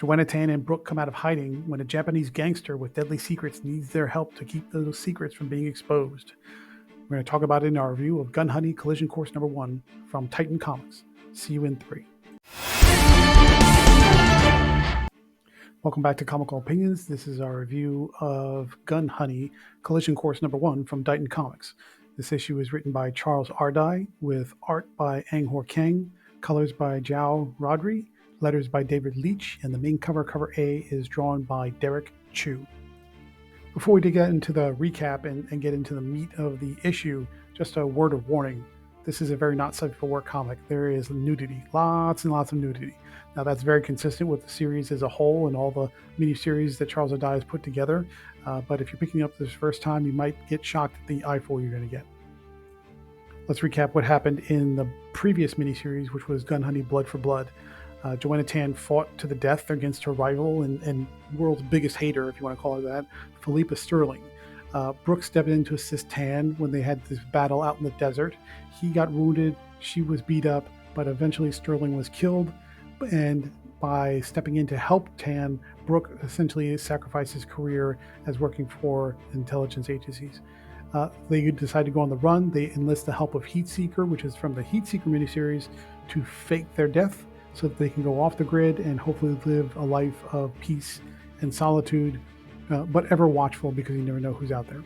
Joanna Tan and Brook come out of hiding when a Japanese gangster with deadly secrets needs their help to keep those secrets from being exposed. We're going to talk about it in our review of Gun Honey Collision Course number 1 from Titan Comics. See you in 3. Welcome back to Comical Opinions. This is our review of Gun Honey Collision Course number 1 from Titan Comics. This issue is written by Charles Ardai with art by Anghor Kang, colors by Zhao Rodri, letters by David Leitch, and the main cover A, is drawn by Derek Chu. Before we get into the recap and get into the meat of the issue, just a word of warning. This is a very not safe for work comic. There is nudity, lots and lots of nudity. Now that's very consistent with the series as a whole and all the miniseries that Charles Ardai has put together. But if you're picking up this first time, you might get shocked at the eyeful you're going to get. Let's recap what happened in the previous miniseries, which was Gun Honey Blood for Blood. Joanna Tan fought to the death against her rival and world's biggest hater, if you want to call her that, Philippa Sterling. Brook stepped in to assist Tan when they had this battle out in the desert. He got wounded, she was beat up, but eventually Sterling was killed. And by stepping in to help Tan, Brook essentially sacrificed his career as working for intelligence agencies. They decide to go on the run. They enlist the help of Heatseeker, which is from the Heatseeker miniseries, to fake their death so that they can go off the grid and hopefully live a life of peace and solitude, but ever watchful because you never know who's out there.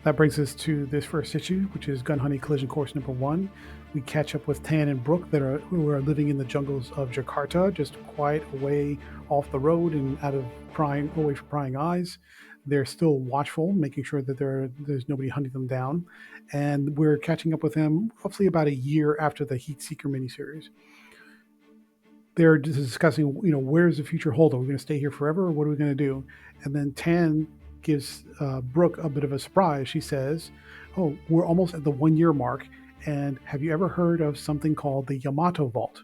That brings us to this first issue, which is Gun Honey Collision Course number 1. We catch up with Tan and Brook who are living in the jungles of Jakarta, just quiet away off the road and away from prying eyes. They're still watchful, making sure that there's nobody hunting them down. And we're catching up with them roughly about a year after the Heatseeker miniseries. They're discussing, where's the future hold? Are we going to stay here forever, or what are we going to do? And then Tan gives Brook a bit of a surprise. She says, "Oh, we're almost at the 1-year mark, and have you ever heard of something called the Yamato Vault?"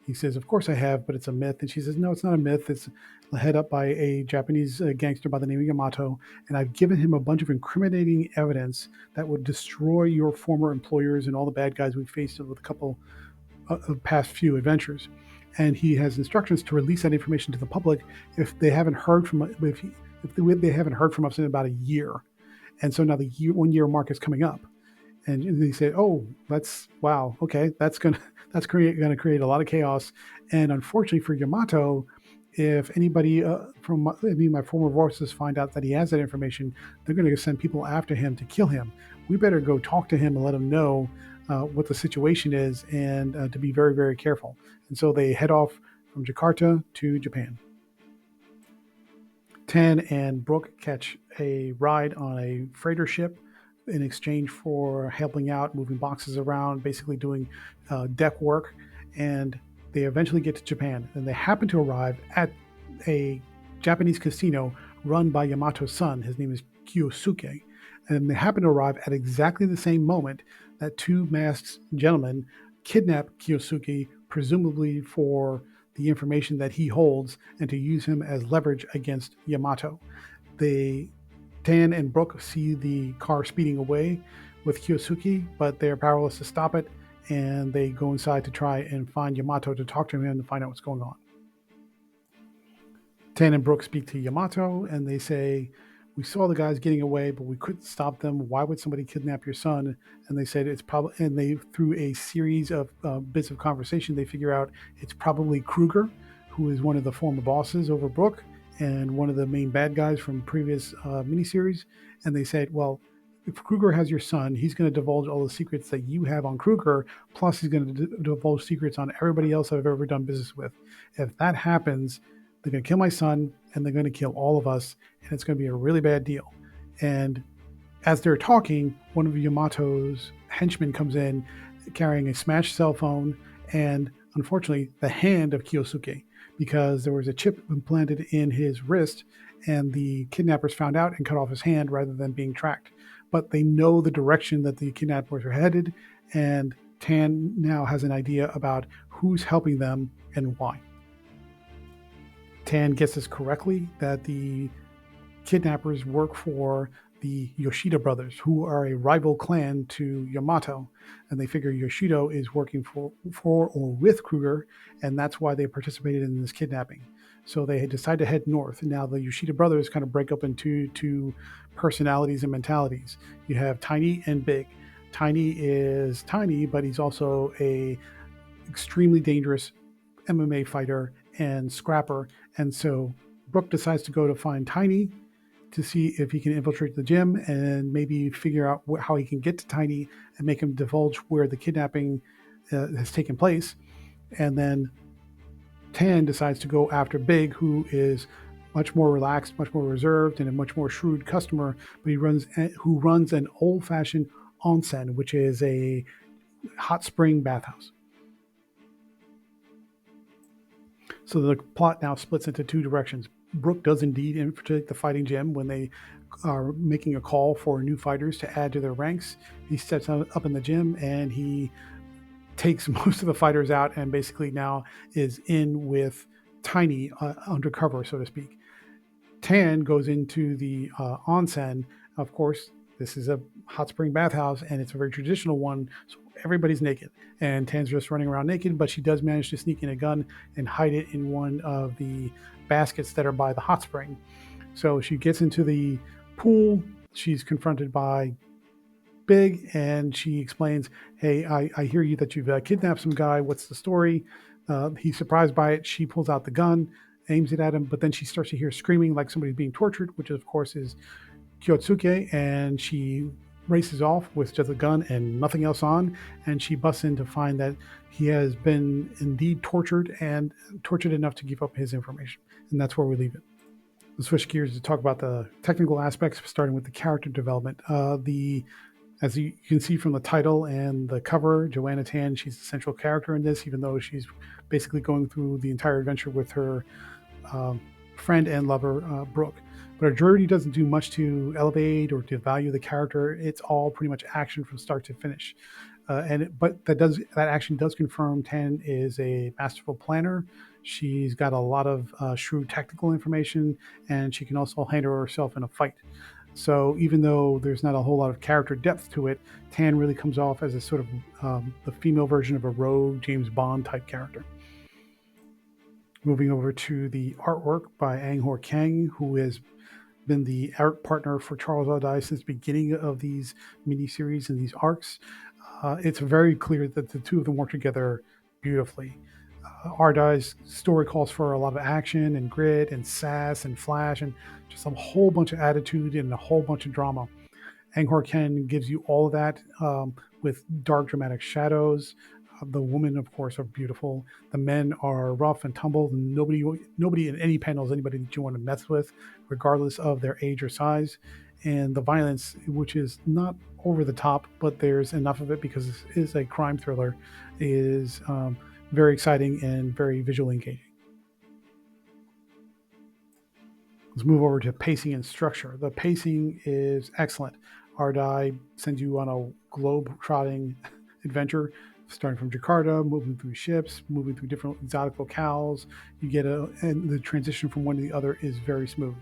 He says, "Of course I have, but it's a myth." And she says, "No, it's not a myth. It's head up by a Japanese gangster by the name of Yamato, and I've given him a bunch of incriminating evidence that would destroy your former employers and all the bad guys we faced with a couple of past few adventures. And he has instructions to release that information to the public if they haven't heard from they haven't heard from us in about a year." And so now the 1-year mark is coming up, and they say, "Oh, wow, okay, that's gonna create a lot of chaos." And unfortunately for Yamato, if anybody from any of my former bosses find out that he has that information, they're going to send people after him to kill him. We better go talk to him and let him know what the situation is, and to be very, very careful. And so they head off from Jakarta to Japan. Tan and Brook catch a ride on a freighter ship in exchange for helping out, moving boxes around, basically doing deck work. And they eventually get to Japan. And they happen to arrive at a Japanese casino run by Yamato's son. His name is Kyosuke. And they happen to arrive at exactly the same moment that 2 masked gentlemen kidnap Kyosuke, presumably for the information that he holds and to use him as leverage against Yamato. Tan and Brook see the car speeding away with Kyosuke, but they're powerless to stop it, and they go inside to try and find Yamato to talk to him and find out what's going on. Tan and Brook speak to Yamato, and they say, "We saw the guys getting away, but we couldn't stop them. Why would somebody kidnap your son?" And they said it's probably, and they, through a series of bits of conversation, they figure out it's probably Kruger, who is one of the former bosses over Brook and one of the main bad guys from previous miniseries. And they said, "Well, if Kruger has your son, he's going to divulge all the secrets that you have on Kruger, plus he's going to divulge secrets on everybody else I've ever done business with. If that happens, they're going to kill my son, and they're going to kill all of us, and it's going to be a really bad deal." And as they're talking, one of Yamato's henchmen comes in carrying a smashed cell phone and, unfortunately, the hand of Kyosuke, because there was a chip implanted in his wrist, and the kidnappers found out and cut off his hand rather than being tracked. But they know the direction that the kidnappers are headed, and Tan now has an idea about who's helping them and why. Tan gets this correctly, that the kidnappers work for the Yoshida brothers, who are a rival clan to Yamato, and they figure Yoshida is working for or with Kruger, and that's why they participated in this kidnapping. So they decide to head north. Now the Yoshida brothers kind of break up into two personalities and mentalities. You have Tiny and Big. Tiny is tiny, but he's also a extremely dangerous MMA fighter and scrapper. And so Brook decides to go to find Tiny to see if he can infiltrate the gym and maybe figure out how he can get to Tiny and make him divulge where the kidnapping has taken place. And then Tan decides to go after Big, who is much more relaxed, much more reserved, and a much more shrewd customer. But who runs an old-fashioned onsen, which is a hot spring bathhouse. So the plot now splits into two directions. Brook does indeed infiltrate the fighting gym when they are making a call for new fighters to add to their ranks. He steps up in the gym and he takes most of the fighters out and basically now is in with Tiny undercover, so to speak. Tan goes into the onsen. Of course, this is a hot spring bathhouse and it's a very traditional one. So everybody's naked and Tan's just running around naked, but she does manage to sneak in a gun and hide it in one of the baskets that are by the hot spring. So she gets into the pool. She's confronted by Big and she explains, hey, I hear you that you've kidnapped some guy. What's the story? He's surprised by it. She pulls out the gun, aims it at him, but then she starts to hear screaming like somebody's being tortured, which of course is Kyotsuke, and she races off with just a gun and nothing else on, and she busts in to find that he has been indeed tortured and tortured enough to give up his information. And that's where we leave it. Let's switch gears to talk about the technical aspects, starting with the character development. As you can see from the title and the cover, Joanna Tan, she's the central character in this, even though she's basically going through the entire adventure with her friend and lover, Brook. But her journey doesn't do much to elevate or to value the character. It's all pretty much action from start to finish. But that action does confirm Tan is a masterful planner. She's got a lot of shrewd tactical information, and she can also handle herself in a fight. So even though there's not a whole lot of character depth to it, Tan really comes off as a sort of the female version of a rogue James Bond type character. Moving over to the artwork by Ang-Hor Kang, who has been the art partner for Charles Ardai since the beginning of these miniseries and these arcs. It's very clear that the two of them work together beautifully. Ardai's story calls for a lot of action and grit and sass and flash and just a whole bunch of attitude and a whole bunch of drama. Ang-Hor Ken gives you all of that with dark, dramatic shadows. The women, of course, are beautiful. The men are rough and tumble. Nobody in any panel is anybody that you want to mess with, regardless of their age or size. And the violence, which is not over the top, but there's enough of it because this is a crime thriller, is very exciting and very visually engaging. Let's move over to pacing and structure. The pacing is excellent. Ardai sends you on a globe-trotting adventure, starting from Jakarta, moving through ships, moving through different exotic locales. And the transition from one to the other is very smooth.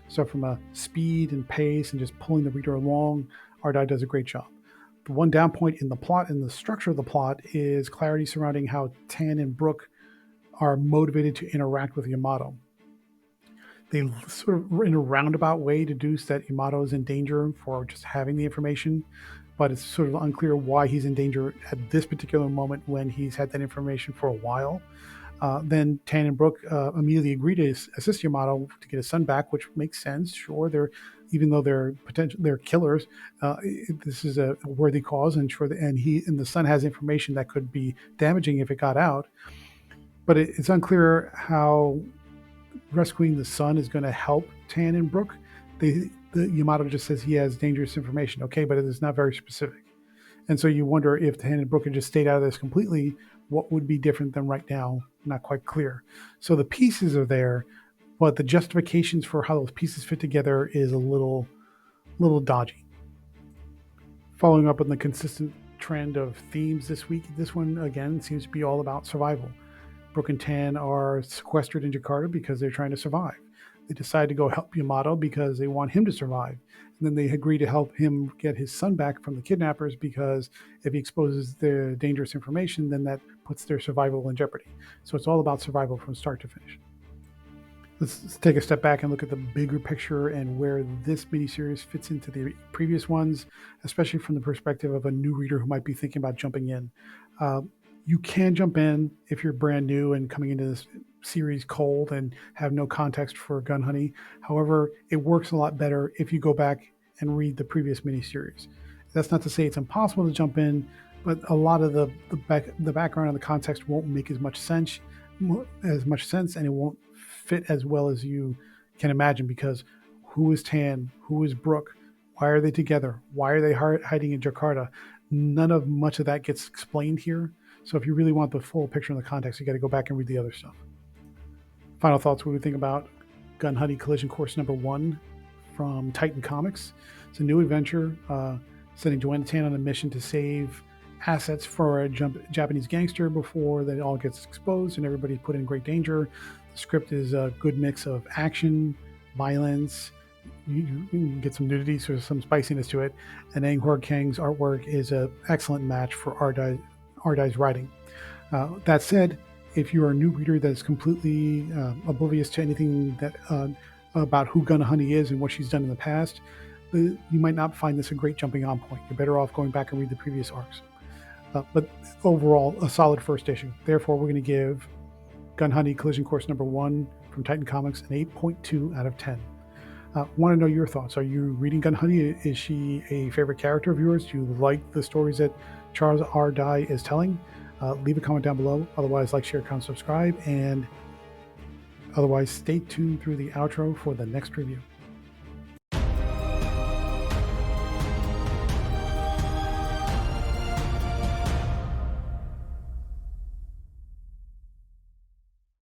So from a speed and pace and just pulling the reader along, Ardai does a great job. The one down point in the plot and the structure of the plot is clarity surrounding how Tan and Brook are motivated to interact with Yamato. They sort of, in a roundabout way, deduce that Yamato is in danger for just having the information, but it's sort of unclear why he's in danger at this particular moment when he's had that information for a while. Then Tan and Brook immediately agree to assist Yamato to get his son back, which makes sense. Sure, even though they're killers, this is a worthy cause, and the son has information that could be damaging if it got out. But it's unclear how rescuing the son is going to help Tan and Brook. The Yamato just says he has dangerous information, okay, but it is not very specific. And so you wonder if Tan and Brook had just stayed out of this completely, what would be different than right now? Not quite clear. So the pieces are there, but the justifications for how those pieces fit together is a little dodgy. Following up on the consistent trend of themes this week, this one again seems to be all about survival. Brook and Tan are sequestered in Jakarta because they're trying to survive. They decide to go help Yamato because they want him to survive. And then they agree to help him get his son back from the kidnappers because if he exposes the dangerous information, then that puts their survival in jeopardy. So it's all about survival from start to finish. Let's take a step back and look at the bigger picture and where this miniseries fits into the previous ones, especially from the perspective of a new reader who might be thinking about jumping in. Uh, you can jump in if you're brand new and coming into this series cold and have no context for Gun Honey. However, it works a lot better if you go back and read the previous miniseries. That's not to say it's impossible to jump in, but a lot of the background and the context won't make as much sense, and it won't fit as well as you can imagine, because who is Tan? Who is Brook? Why are they together? Why are they hiding in Jakarta? None of much of that gets explained here. So if you really want the full picture and the context, you got to go back and read the other stuff. Final thoughts: what do we think about Gun Honey Collision Course number 1 from Titan Comics? It's a new adventure sending Joanna Tan on a mission to save assets for a Japanese gangster before that all gets exposed and everybody's put in great danger. The script is a good mix of action, violence. You get some nudity, so there's some spiciness to it. And Ang Hor Kang's artwork is an excellent match for Ardai's writing. That said, if you're a new reader that's completely oblivious to anything that about who Gun Honey is and what she's done in the past, you might not find this a great jumping on point. You're better off going back and read the previous arcs. But overall, a solid first issue. Therefore, we're going to give Gun Honey Collision Course number 1 from Titan Comics an 8.2 out of 10. Want to know your thoughts. Are you reading Gun Honey? Is she a favorite character of yours? Do you like the stories that Charles R. Dye is telling? Leave a comment down below. Otherwise, like, share, comment, subscribe, and otherwise stay tuned through the outro for the next review.